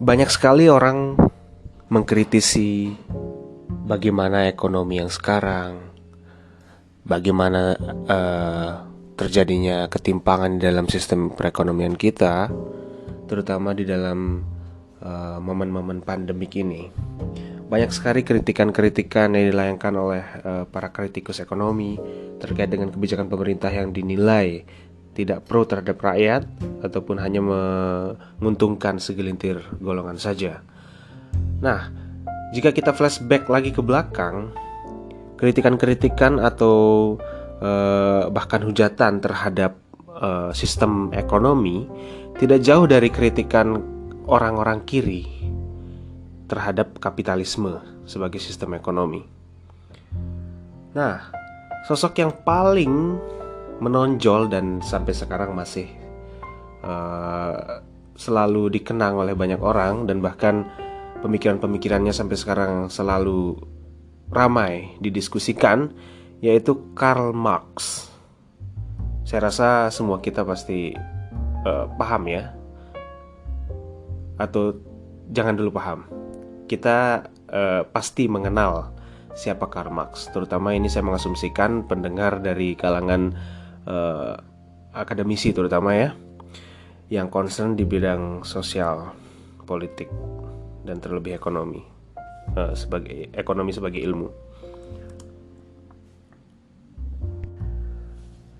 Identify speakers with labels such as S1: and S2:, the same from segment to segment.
S1: Banyak sekali orang mengkritisi bagaimana ekonomi yang sekarang, bagaimana terjadinya ketimpangan di dalam sistem perekonomian kita, terutama di dalam momen-momen pandemik ini. Banyak sekali kritikan-kritikan yang dilayangkan oleh para kritikus ekonomi terkait dengan kebijakan pemerintah yang dinilai tidak pro terhadap rakyat ataupun hanya menguntungkan segelintir golongan saja. Nah, jika kita flashback lagi ke belakang, kritikan-kritikan atau bahkan hujatan terhadap sistem ekonomi tidak jauh dari kritikan orang-orang kiri terhadap kapitalisme sebagai sistem ekonomi. Nah, sosok yang paling menonjol dan sampai sekarang masih selalu dikenang oleh banyak orang, dan bahkan pemikiran-pemikirannya sampai sekarang selalu ramai didiskusikan, yaitu Karl Marx. Saya rasa semua kita pasti paham ya, atau jangan dulu paham, kita pasti mengenal siapa Karl Marx. Terutama ini saya mengasumsikan pendengar dari kalangan akademisi terutama ya, yang concern di bidang sosial, politik, dan terlebih ekonomi sebagai ilmu.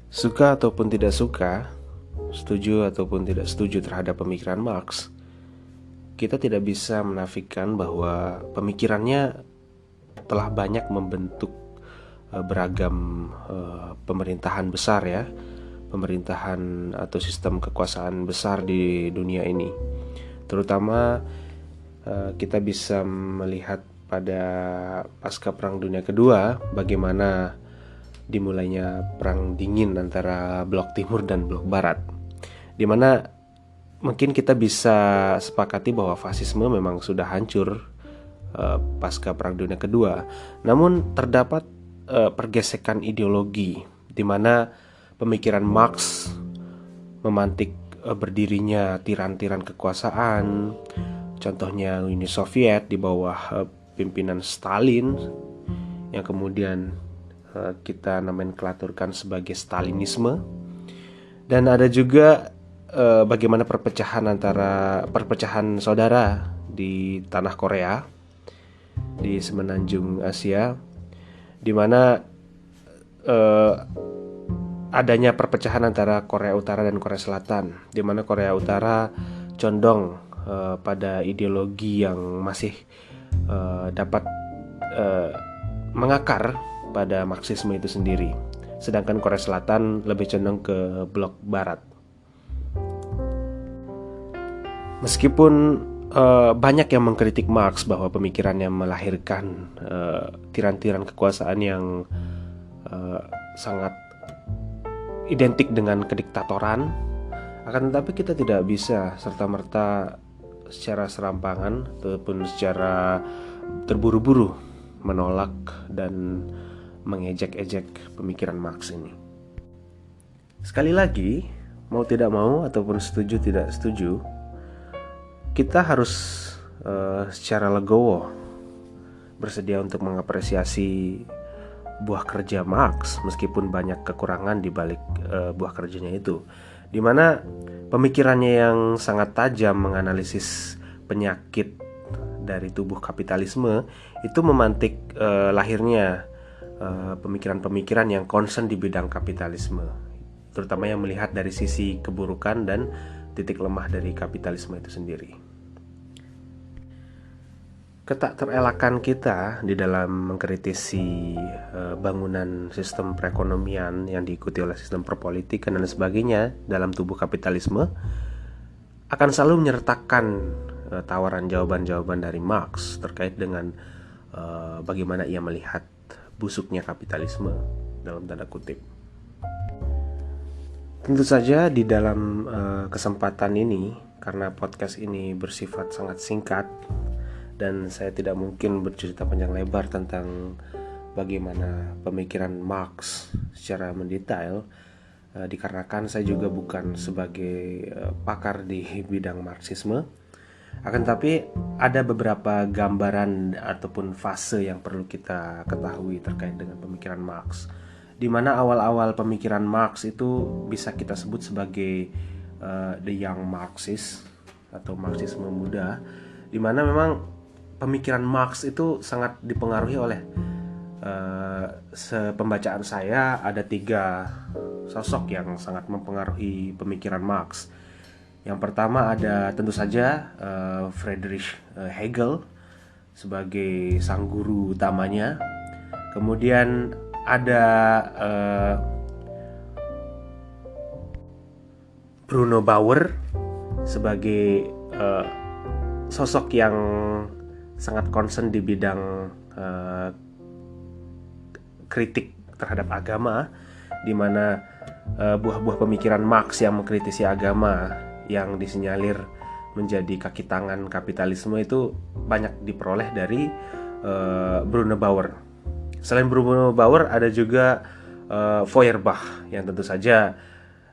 S1: Suka ataupun tidak suka, setuju ataupun tidak setuju terhadap pemikiran Marx, kita tidak bisa menafikan bahwa pemikirannya telah banyak membentuk beragam pemerintahan besar ya, pemerintahan atau sistem kekuasaan besar di dunia ini. Terutama kita bisa melihat pada pasca Perang Dunia Kedua, bagaimana dimulainya perang dingin antara blok timur dan blok barat, dimana mungkin kita bisa sepakati bahwa fasisme memang sudah hancur pasca Perang Dunia Kedua. Namun terdapat pergesekan ideologi di mana pemikiran Marx memantik berdirinya tiran-tiran kekuasaan. Contohnya Uni Soviet di bawah pimpinan Stalin, yang kemudian kita nomenklaturkan sebagai Stalinisme. Dan ada juga bagaimana perpecahan saudara di tanah Korea, di semenanjung Asia, di mana adanya perpecahan antara Korea Utara dan Korea Selatan, di mana Korea Utara condong pada ideologi yang masih dapat mengakar pada Marxisme itu sendiri, sedangkan Korea Selatan lebih condong ke blok barat. Meskipun banyak yang mengkritik Marx bahwa pemikirannya melahirkan tiran-tiran kekuasaan yang sangat identik dengan kediktatoran, akan tetapi kita tidak bisa serta-merta secara serampangan ataupun secara terburu-buru menolak dan mengejek-ejek pemikiran Marx ini. Sekali lagi, mau tidak mau ataupun setuju tidak setuju, kita harus secara legowo bersedia untuk mengapresiasi buah kerja Marx, meskipun banyak kekurangan di balik buah kerjanya itu, di mana pemikirannya yang sangat tajam menganalisis penyakit dari tubuh kapitalisme itu memantik lahirnya pemikiran-pemikiran yang concern di bidang kapitalisme, terutama yang melihat dari sisi keburukan dan titik lemah dari kapitalisme itu sendiri. Ketak terelakkan kita di dalam mengkritisi bangunan sistem perekonomian yang diikuti oleh sistem perpolitikan dan sebagainya dalam tubuh kapitalisme akan selalu menyertakan tawaran jawaban-jawaban dari Marx terkait dengan bagaimana ia melihat busuknya kapitalisme dalam tanda kutip. Tentu saja di dalam kesempatan ini, karena podcast ini bersifat sangat singkat dan saya tidak mungkin bercerita panjang lebar tentang bagaimana pemikiran Marx secara mendetail, dikarenakan saya juga bukan sebagai pakar di bidang Marxisme. Akan tapi ada beberapa gambaran ataupun fase yang perlu kita ketahui terkait dengan pemikiran Marx, di mana awal-awal pemikiran Marx itu bisa kita sebut sebagai the young Marxist atau Marxisme muda, di mana memang pemikiran Marx itu sangat dipengaruhi oleh sepembacaan saya ada 3 sosok yang sangat mempengaruhi pemikiran Marx. Yang pertama ada tentu saja Friedrich Hegel sebagai sang guru utamanya. Kemudian ada Bruno Bauer sebagai sosok yang sangat concern di bidang kritik terhadap agama, di mana buah-buah pemikiran Marx yang mengkritisi agama yang disinyalir menjadi kaki tangan kapitalisme itu banyak diperoleh dari Bruno Bauer. Selain Bruno Bauer ada juga Feuerbach yang tentu saja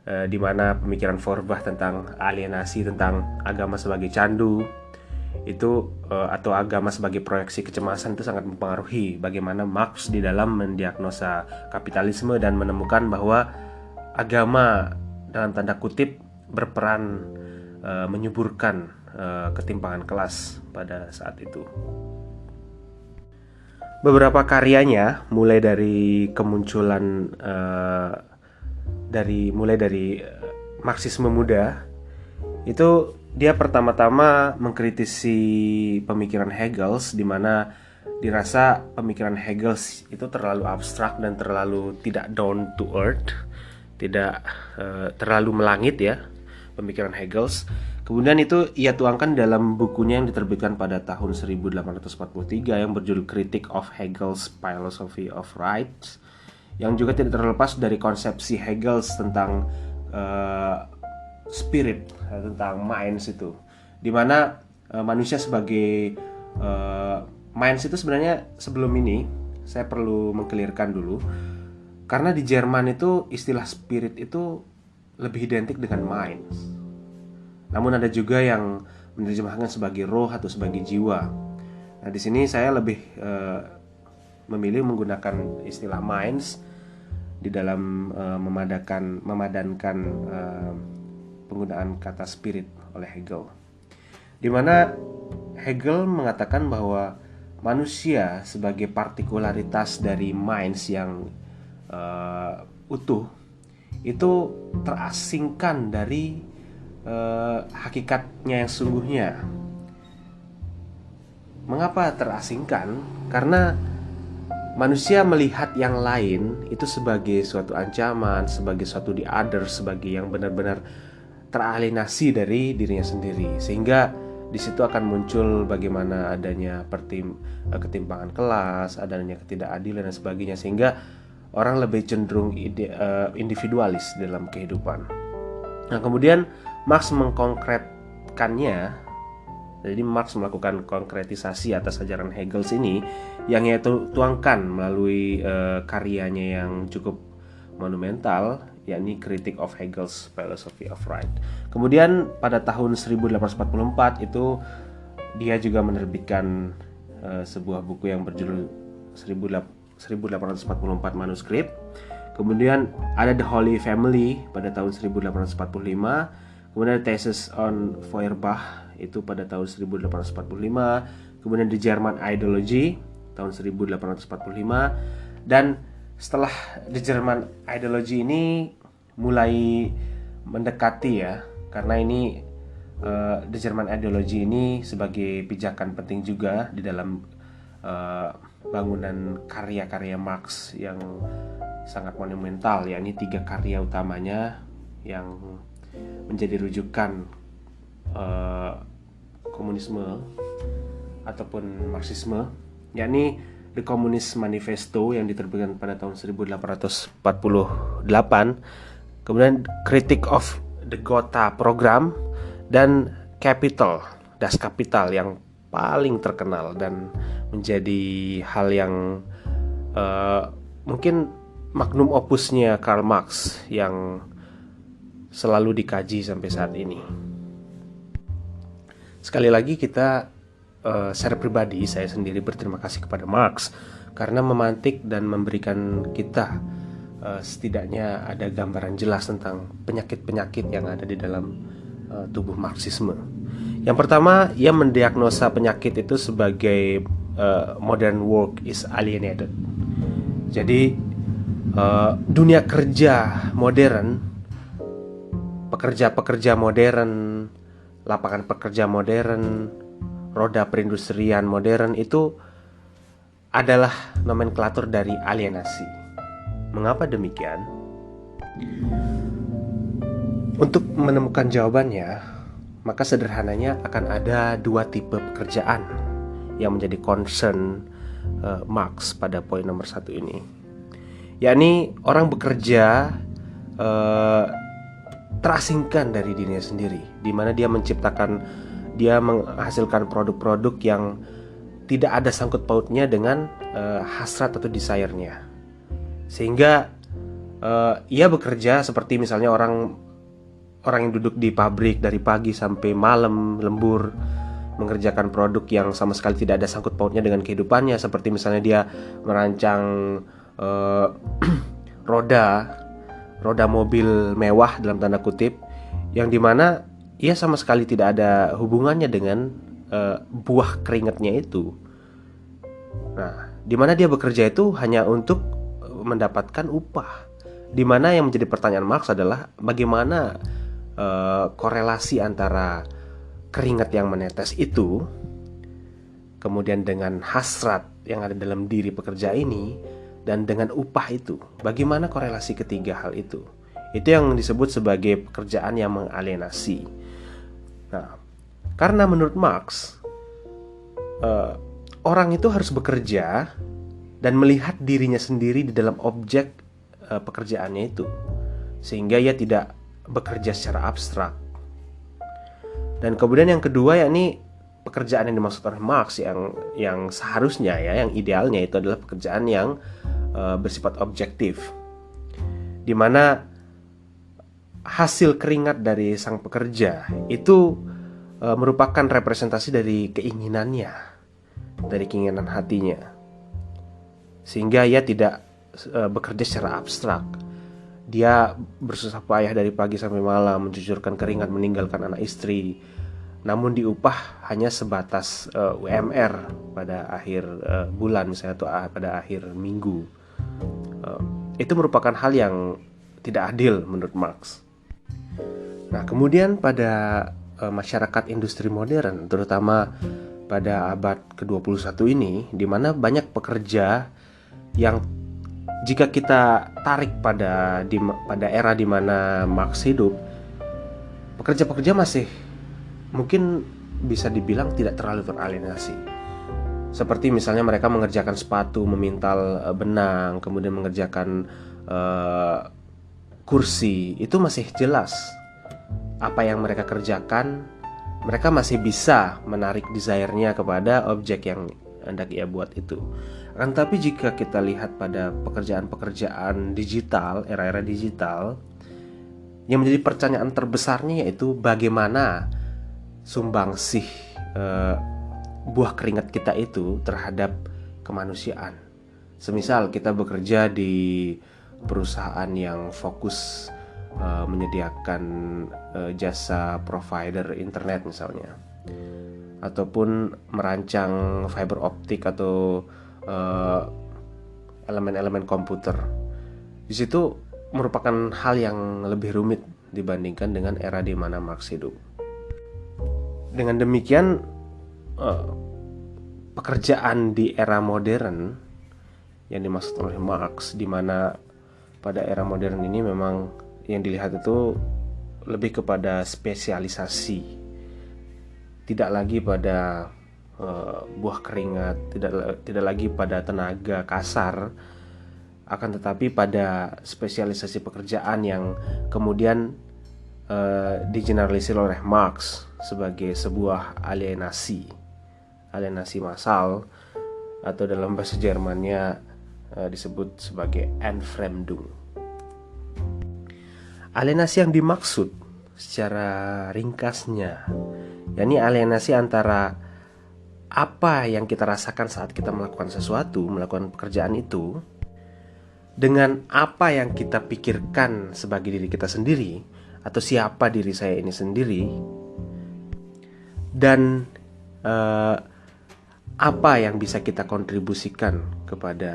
S1: di mana pemikiran Feuerbach tentang alienasi, tentang agama sebagai candu itu atau agama sebagai proyeksi kecemasan itu sangat mempengaruhi bagaimana Marx di dalam mendiagnosa kapitalisme dan menemukan bahwa agama dalam tanda kutip berperan menyuburkan ketimpangan kelas pada saat itu. Beberapa karyanya mulai dari kemunculan mulai dari Marxisme muda itu dia pertama-tama mengkritisi pemikiran Hegel, di mana dirasa pemikiran Hegel itu terlalu abstrak dan terlalu tidak down to earth, tidak terlalu melangit ya, pemikiran Hegel. Kemudian itu ia tuangkan dalam bukunya yang diterbitkan pada tahun 1843 yang berjudul Critique of Hegel's Philosophy of Rights, yang juga tidak terlepas dari konsepsi Hegel tentang spirit, tentang minds itu, dimana manusia sebagai minds itu sebenarnya sebelum ini saya perlu mengkelirkan dulu, karena di Jerman itu istilah spirit itu lebih identik dengan minds. Namun ada juga yang menerjemahkan sebagai roh atau sebagai jiwa. Nah, di sini saya lebih memilih menggunakan istilah minds di dalam memadankan penggunaan kata spirit oleh Hegel. Di mana Hegel mengatakan bahwa manusia sebagai partikularitas dari minds yang utuh itu terasingkan dari hakikatnya yang sungguhnya. Mengapa terasingkan? Karena manusia melihat yang lain itu sebagai suatu ancaman, sebagai suatu the other, sebagai yang benar-benar teralienasi dari dirinya sendiri, sehingga di situ akan muncul bagaimana adanya ketimpangan kelas, adanya ketidakadilan dan sebagainya, sehingga orang lebih cenderung individualis dalam kehidupan. Nah, kemudian Marx mengkonkretkannya. Jadi Marx melakukan konkretisasi atas ajaran Hegel ini yang ia tuangkan melalui karyanya yang cukup monumental, yakni Critique of Hegel's Philosophy of Right. Kemudian pada tahun 1844 itu dia juga menerbitkan sebuah buku yang berjudul 1844 manuskrip. Kemudian ada The Holy Family pada tahun 1845. Kemudian Thesis on Feuerbach itu pada tahun 1845. Kemudian The German Ideology tahun 1845. Dan setelah The German Ideology ini mulai mendekati ya, karena ini The German Ideology ini sebagai pijakan penting juga di dalam bangunan karya-karya Marx yang sangat monumental, yakni 3 karya utamanya yang menjadi rujukan komunisme ataupun Marxisme, yakni The Communist Manifesto yang diterbitkan pada tahun 1848, kemudian Critique of the Gotha Program, dan Capital, Das Kapital yang paling terkenal dan menjadi hal yang mungkin magnum opusnya Karl Marx yang selalu dikaji sampai saat ini. Sekali lagi secara pribadi saya sendiri berterima kasih kepada Marx karena memantik dan memberikan kita setidaknya ada gambaran jelas tentang penyakit-penyakit yang ada di dalam tubuh Marxisme. Yang pertama, ia mendiagnosa penyakit itu sebagai modern work is alienated. Jadi dunia kerja modern, pekerja-pekerja modern, lapangan pekerja modern, roda perindustrian modern itu adalah nomenklatur dari alienasi. Mengapa demikian? Untuk menemukan jawabannya, maka sederhananya akan ada dua tipe pekerjaan yang menjadi concern Marx pada poin nomor 1 ini, yakni orang bekerja terasingkan dari dirinya sendiri, di mana dia menghasilkan produk-produk yang tidak ada sangkut pautnya dengan hasrat atau desire-nya, sehingga ia bekerja seperti misalnya orang yang duduk di pabrik dari pagi sampai malam lembur mengerjakan produk yang sama sekali tidak ada sangkut pautnya dengan kehidupannya, seperti misalnya dia merancang roda mobil mewah dalam tanda kutip, yang dimana ia sama sekali tidak ada hubungannya dengan buah keringatnya itu. Nah, dimana dia bekerja itu hanya untuk mendapatkan upah. Dimana yang menjadi pertanyaan Marx adalah bagaimana korelasi antara keringat yang menetes itu kemudian dengan hasrat yang ada dalam diri pekerja ini dan dengan upah itu. Bagaimana korelasi ketiga hal itu? Itu yang disebut sebagai pekerjaan yang mengalienasi. Nah, karena menurut Marx orang itu harus bekerja dan melihat dirinya sendiri di dalam objek pekerjaannya itu, sehingga ia tidak bekerja secara abstrak. Dan kemudian yang kedua, yakni pekerjaan yang dimaksud oleh Marx yang seharusnya yang idealnya itu adalah pekerjaan yang bersifat objektif, di mana hasil keringat dari sang pekerja itu merupakan representasi dari keinginannya, dari keinginan hatinya, sehingga ia tidak bekerja secara abstrak. Dia bersusah payah dari pagi sampai malam, mencucurkan keringat, meninggalkan anak istri, namun diupah hanya sebatas UMR pada akhir bulan misalnya, atau pada akhir minggu. Itu merupakan hal yang tidak adil menurut Marx. Nah, kemudian pada masyarakat industri modern, terutama pada abad ke-21 ini, di mana banyak pekerja yang jika kita tarik pada era di mana Marx hidup, pekerja-pekerja masih mungkin bisa dibilang tidak terlalu teralienasi. Seperti misalnya mereka mengerjakan sepatu, memintal benang, kemudian mengerjakan kursi, itu masih jelas apa yang mereka kerjakan. Mereka masih bisa menarik desire-nya kepada objek yang hendak ia buat itu. Akan tapi jika kita lihat pada pekerjaan-pekerjaan digital, era-era digital, yang menjadi pertanyaan terbesarnya yaitu bagaimana sumbangsih buah keringat kita itu terhadap kemanusiaan. Semisal kita bekerja di perusahaan yang fokus menyediakan jasa provider internet misalnya, ataupun merancang fiber optik atau elemen-elemen komputer. Di situ merupakan hal yang lebih rumit dibandingkan dengan era di mana Marx hidup. Dengan demikian, pekerjaan di era modern yang dimaksud oleh Marx, di mana pada era modern ini memang yang dilihat itu lebih kepada spesialisasi, tidak lagi pada buah keringat, tidak lagi pada tenaga kasar, akan tetapi pada spesialisasi pekerjaan yang kemudian digeneralisir oleh Marx sebagai sebuah alienasi massal, atau dalam bahasa Jermannya disebut sebagai Entfremdung. Alienasi yang dimaksud secara ringkasnya yakni alienasi antara apa yang kita rasakan saat kita melakukan sesuatu, melakukan pekerjaan itu, dengan apa yang kita pikirkan sebagai diri kita sendiri, atau siapa diri saya ini sendiri, dan apa yang bisa kita kontribusikan kepada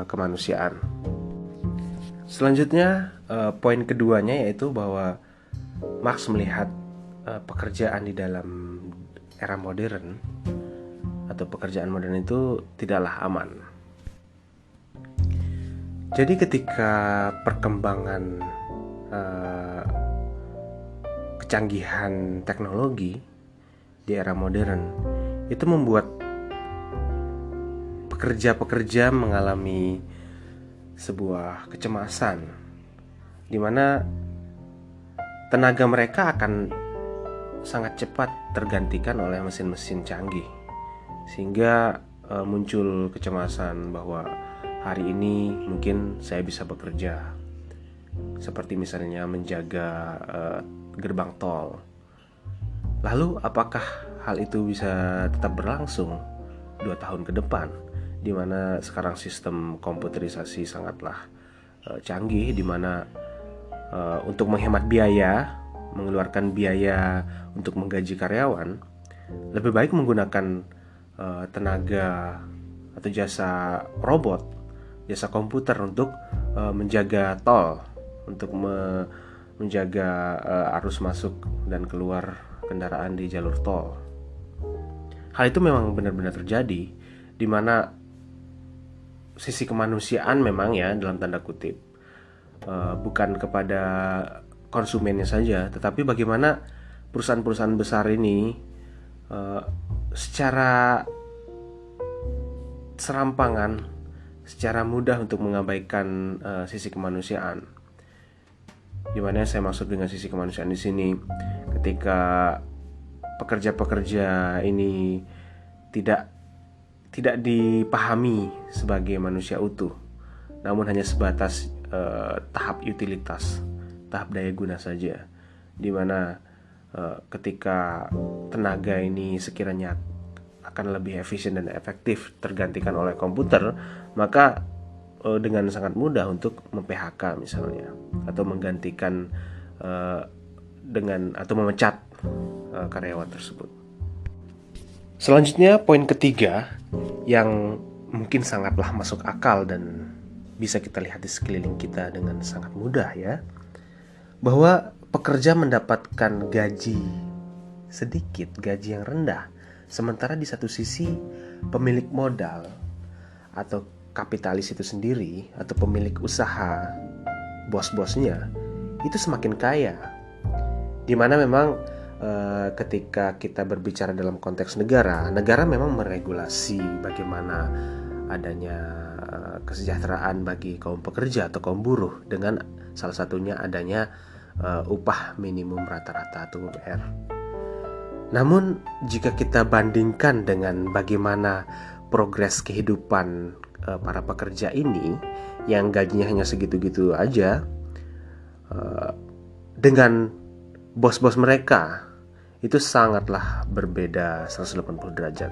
S1: kemanusiaan. Selanjutnya, poin keduanya yaitu bahwa Marx melihat pekerjaan di dalam era modern atau pekerjaan modern itu tidaklah aman. Jadi ketika perkembangan kecanggihan teknologi di era modern itu membuat pekerja-pekerja mengalami sebuah kecemasan, di mana tenaga mereka akan sangat cepat tergantikan oleh mesin-mesin canggih, sehingga muncul kecemasan bahwa hari ini mungkin saya bisa bekerja seperti misalnya menjaga gerbang tol. Lalu apakah hal itu bisa tetap berlangsung 2 tahun ke depan, di mana sekarang sistem komputerisasi sangatlah canggih, di mana untuk menghemat biaya, mengeluarkan biaya untuk menggaji karyawan, lebih baik menggunakan tenaga atau jasa robot, jasa komputer untuk menjaga tol, untuk menjaga arus masuk dan keluar kendaraan di jalur tol. Hal itu memang benar-benar terjadi, di mana sisi kemanusiaan memang ya dalam tanda kutip bukan kepada konsumennya saja, tetapi bagaimana perusahaan-perusahaan besar ini secara serampangan, secara mudah untuk mengabaikan sisi kemanusiaan. Di mana saya maksud dengan sisi kemanusiaan di sini, ketika pekerja-pekerja ini tidak dipahami sebagai manusia utuh, namun hanya sebatas tahap utilitas, tahap daya guna saja, di mana ketika tenaga ini sekiranya akan lebih efisien dan efektif tergantikan oleh komputer, maka dengan sangat mudah untuk mem-PHK misalnya, atau menggantikan dengan atau memecat karyawan tersebut. Selanjutnya, poin ketiga yang mungkin sangatlah masuk akal dan bisa kita lihat di sekeliling kita dengan sangat mudah ya, bahwa pekerja mendapatkan gaji sedikit, gaji yang rendah, sementara di satu sisi pemilik modal atau kapitalis itu sendiri atau pemilik usaha, bos-bosnya itu semakin kaya. Dimana memang ketika kita berbicara dalam konteks negara memang meregulasi bagaimana adanya kesejahteraan bagi kaum pekerja atau kaum buruh, dengan salah satunya adanya upah minimum rata-rata atau UMR. Namun jika kita bandingkan dengan bagaimana progres kehidupan para pekerja ini yang gajinya hanya segitu-gitu aja dengan bos-bos mereka, itu sangatlah berbeda 180 derajat,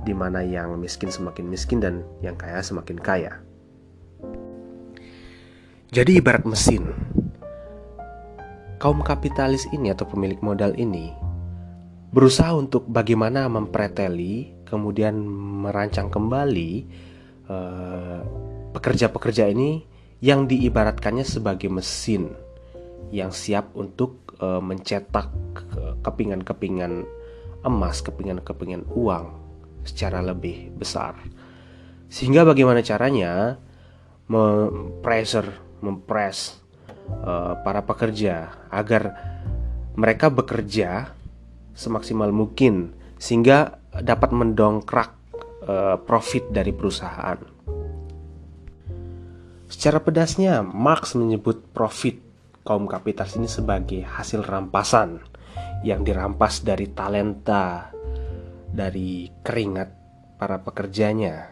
S1: di mana yang miskin semakin miskin dan yang kaya semakin kaya. Jadi ibarat mesin, kaum kapitalis ini atau pemilik modal ini berusaha untuk bagaimana mempreteli, kemudian merancang kembali pekerja-pekerja ini yang diibaratkannya sebagai mesin yang siap untuk mencetak kepingan-kepingan emas, kepingan-kepingan uang secara lebih besar. Sehingga bagaimana caranya mempres para pekerja agar mereka bekerja semaksimal mungkin sehingga dapat mendongkrak profit dari perusahaan. Secara pedasnya, Marx menyebut profit kaum kapitalis ini sebagai hasil rampasan yang dirampas dari talenta, dari keringat para pekerjanya,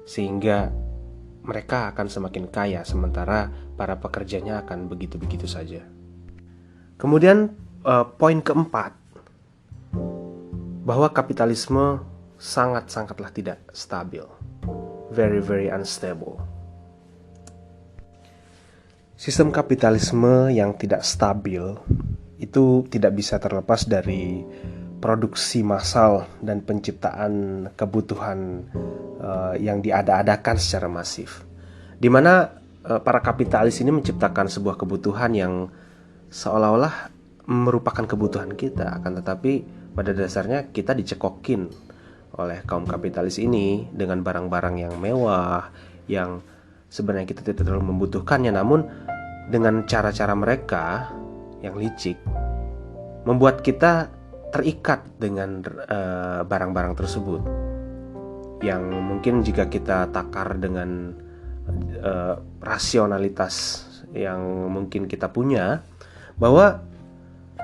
S1: sehingga mereka akan semakin kaya sementara para pekerjanya akan begitu-begitu saja. Kemudian poin keempat bahwa kapitalisme sangat-sangatlah tidak stabil, very very unstable. Sistem kapitalisme yang tidak stabil itu tidak bisa terlepas dari produksi massal dan penciptaan kebutuhan yang diada-adakan secara masif, di mana para kapitalis ini menciptakan sebuah kebutuhan yang seolah-olah merupakan kebutuhan kita, akan tetapi pada dasarnya kita dicekokin oleh kaum kapitalis ini dengan barang-barang yang mewah yang sebenarnya kita tidak terlalu membutuhkannya, namun dengan cara-cara mereka yang licik membuat kita terikat dengan barang-barang tersebut, yang mungkin jika kita takar dengan rasionalitas yang mungkin kita punya, bahwa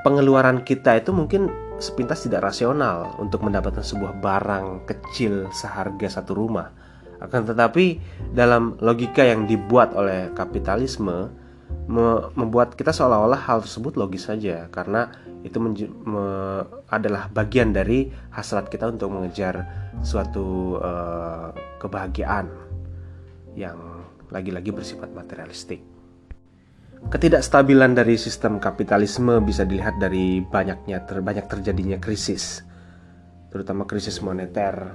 S1: pengeluaran kita itu mungkin sepintas tidak rasional untuk mendapatkan sebuah barang kecil seharga satu rumah. Akan tetapi dalam logika yang dibuat oleh kapitalisme membuat kita seolah-olah hal tersebut logis saja, karena itu adalah bagian dari hasrat kita untuk mengejar suatu kebahagiaan yang lagi-lagi bersifat materialistik. Ketidakstabilan dari sistem kapitalisme bisa dilihat dari banyak terjadinya krisis, terutama krisis moneter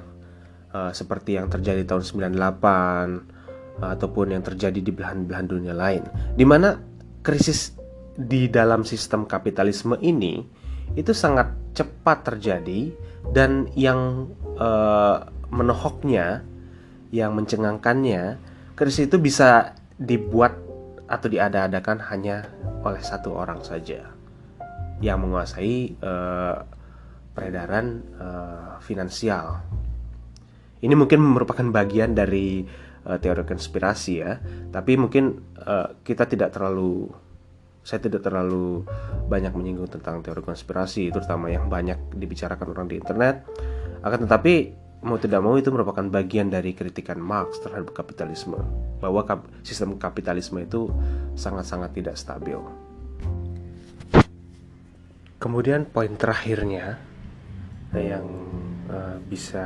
S1: seperti yang terjadi tahun 98 ataupun yang terjadi di belahan-belahan dunia lain, di mana krisis di dalam sistem kapitalisme ini itu sangat cepat terjadi, dan yang menohoknya, yang mencengangkannya, krisis itu bisa dibuat atau diada-adakan hanya oleh satu orang saja yang menguasai peredaran finansial. Ini mungkin merupakan bagian dari teori konspirasi ya, tapi mungkin saya tidak terlalu banyak menyinggung tentang teori konspirasi, terutama yang banyak dibicarakan orang di internet. Akan tetapi mau tidak mau itu merupakan bagian dari kritikan Marx terhadap kapitalisme, bahwa sistem kapitalisme itu sangat-sangat tidak stabil. Kemudian poin terakhirnya yang bisa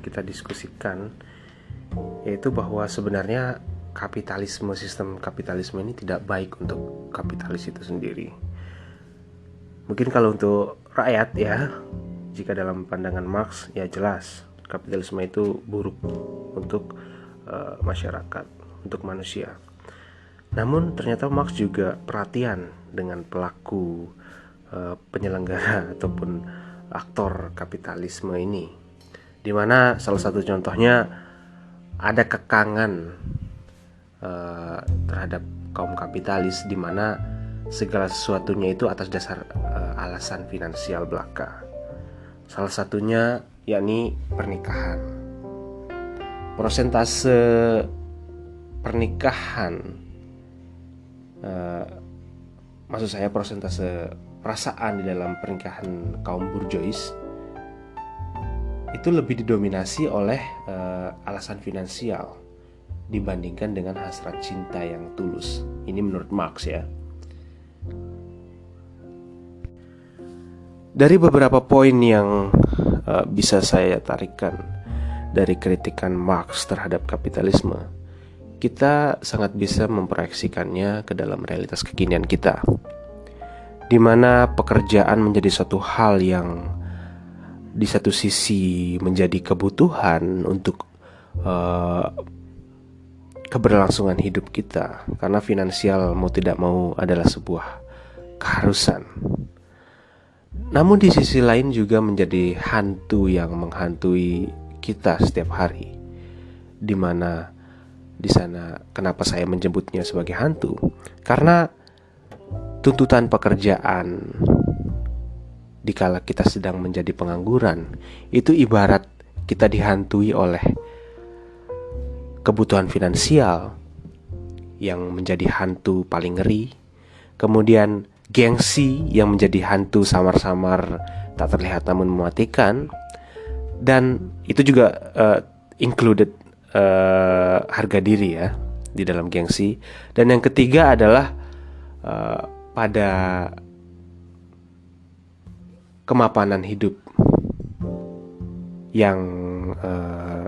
S1: kita diskusikan, yaitu bahwa sebenarnya sistem kapitalisme ini tidak baik untuk kapitalis itu sendiri. Mungkin kalau untuk rakyat ya, jika dalam pandangan Marx ya jelas kapitalisme itu buruk untuk masyarakat, untuk manusia. Namun ternyata Marx juga perhatian dengan pelaku penyelenggara ataupun aktor kapitalisme ini, di mana salah satu contohnya ada kekangan terhadap kaum kapitalis, di mana segala sesuatunya itu atas dasar alasan finansial belaka. Salah satunya yakni pernikahan. Persentase pernikahan, maksud saya persentase perasaan di dalam pernikahan kaum burjois itu lebih didominasi oleh alasan finansial dibandingkan dengan hasrat cinta yang tulus. Ini menurut Marx ya. Dari beberapa poin yang bisa saya tarikan dari kritikan Marx terhadap kapitalisme, kita sangat bisa memproyeksikannya ke dalam realitas kekinian kita, di mana pekerjaan menjadi suatu hal yang di satu sisi menjadi kebutuhan untuk keberlangsungan hidup kita, karena finansial mau tidak mau adalah sebuah keharusan. Namun di sisi lain juga menjadi hantu yang menghantui kita setiap hari, di mana di sana kenapa saya menyebutnya sebagai hantu? Karena tuntutan pekerjaan dikala kita sedang menjadi pengangguran itu ibarat kita dihantui oleh kebutuhan finansial yang menjadi hantu paling ngeri, kemudian gengsi yang menjadi hantu samar-samar tak terlihat namun mematikan, dan itu juga included harga diri ya di dalam gengsi. Dan yang ketiga adalah pada kemapanan hidup yang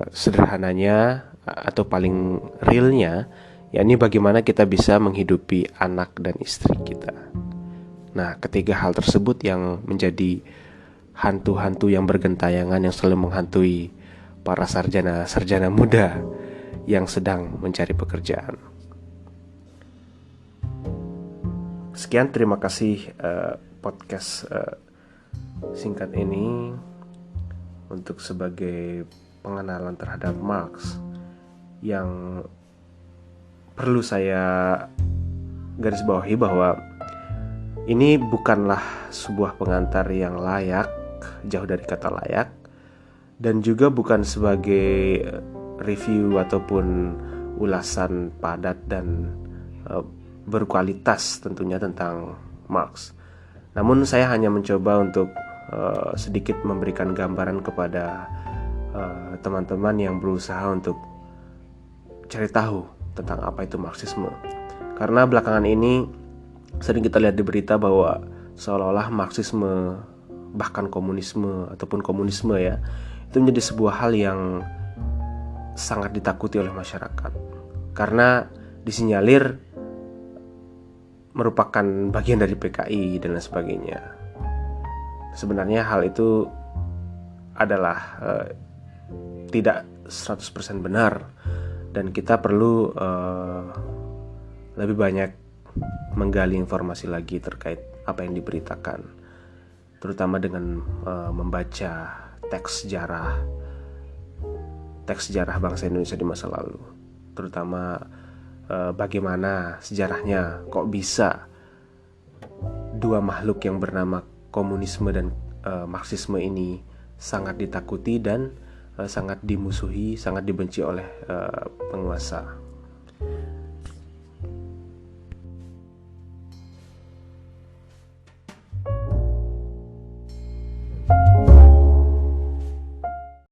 S1: sederhananya atau paling realnya, yakni bagaimana kita bisa menghidupi anak dan istri kita. Nah, ketiga hal tersebut yang menjadi hantu-hantu yang bergentayangan yang selalu menghantui para sarjana muda yang sedang mencari pekerjaan. Sekian, terima kasih podcast singkat ini untuk sebagai pengenalan terhadap Marx yang perlu saya garis bawahi bahwa ini bukanlah sebuah pengantar yang layak, jauh dari kata layak, dan juga bukan sebagai review ataupun ulasan padat dan berkualitas tentunya tentang Marx. Namun saya hanya mencoba untuk sedikit memberikan gambaran kepada teman-teman yang berusaha untuk cari tahu tentang apa itu Marxisme. Karena belakangan ini sering kita lihat di berita bahwa seolah-olah Marxisme, bahkan komunisme ataupun komunisme ya, itu menjadi sebuah hal yang sangat ditakuti oleh masyarakat. Karena disinyalir merupakan bagian dari PKI dan lain sebagainya. Sebenarnya hal itu adalah tidak 100% benar, dan kita perlu lebih banyak menggali informasi lagi terkait apa yang diberitakan, terutama dengan membaca teks sejarah bangsa Indonesia di masa lalu, terutama bagaimana sejarahnya kok bisa dua makhluk yang bernama komunisme dan Marxisme ini sangat ditakuti dan sangat dimusuhi, sangat dibenci oleh penguasa.